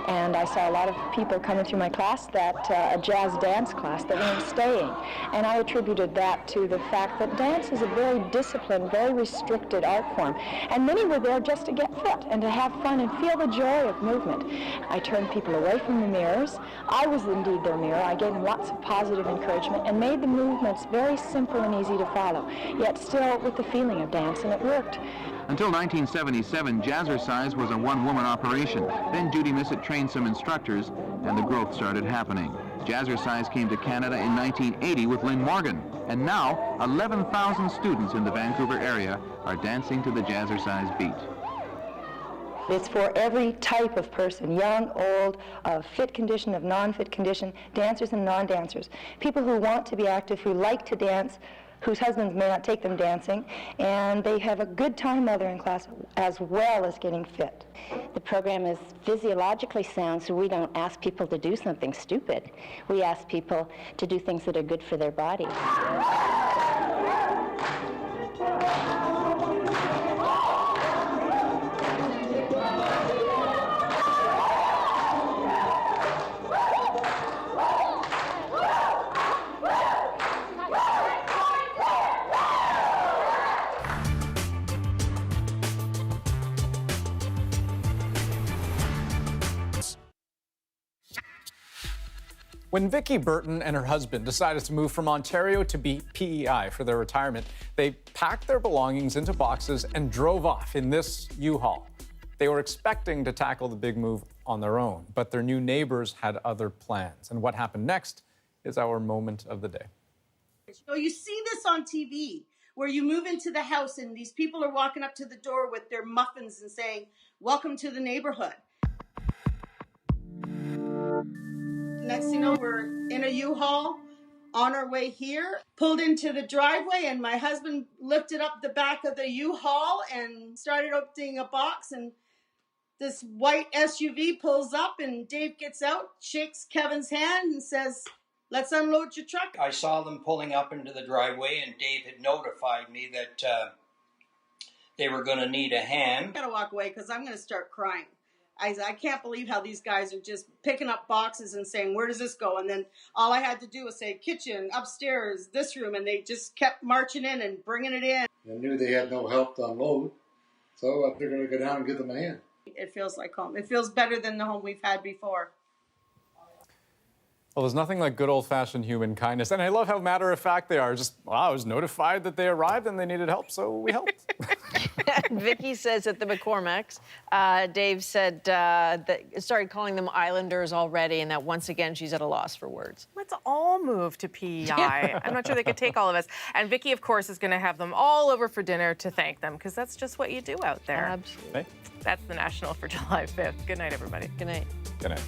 And I saw a lot of people coming through my class, a jazz dance class, that weren't staying. And I attributed that to the fact that dance is a very disciplined, very restricted art form. And many were there just to get fit and to have fun and feel the joy of movement. I turned people away from the mirrors. I was indeed their mirror. I gave them lots of positive encouragement and made the movements very simple and easy to follow, yet still with the feeling of dance, and it worked. Until 1977, Jazzercise was a one-woman operation. Then Judy Missett trained some instructors, and the growth started happening. Jazzercise came to Canada in 1980 with Lynn Morgan, and now 11,000 students in the Vancouver area are dancing to the Jazzercise beat. It's for every type of person, young, old, of fit condition, of non-fit condition, dancers and non-dancers. People who want to be active, who like to dance, whose husbands may not take them dancing, and they have a good time while they're in class as well as getting fit. The program is physiologically sound, so we don't ask people to do something stupid. We ask people to do things that are good for their bodies. When Vicki Burton and her husband decided to move from Ontario to PEI for their retirement, they packed their belongings into boxes and drove off in this U-Haul. They were expecting to tackle the big move on their own, but their new neighbors had other plans. And what happened next is our moment of the day. So you see this on TV, where you move into the house and these people are walking up to the door with their muffins and saying, "Welcome to the neighborhood." Next thing you know, we're in a U-Haul on our way here, pulled into the driveway, and my husband lifted up the back of the U-Haul and started opening a box, and this white SUV pulls up, and Dave gets out, shakes Kevin's hand and says, "Let's unload your truck." I saw them pulling up into the driveway, and Dave had notified me that they were going to need a hand. I gotta walk away because I'm going to start crying. I said, I can't believe how these guys are just picking up boxes and saying, where does this go? And then all I had to do was say, kitchen, upstairs, this room, and they just kept marching in and bringing it in. I knew they had no help to unload, so they're going to go down and give them a hand. It feels like home. It feels better than the home we've had before. Well, there's nothing like good old-fashioned human kindness. And I love how matter-of-fact they are. Just, well, I was notified that they arrived and they needed help, so we helped. Vicky says at the McCormick's, Dave said that started calling them islanders already, and that once again she's at a loss for words. Let's all move to PEI. I'm not sure they could take all of us. And Vicky, of course, is going to have them all over for dinner to thank them, because that's just what you do out there. Absolutely. Hey. That's the National for July 5th. Good night, everybody. Good night. Good night.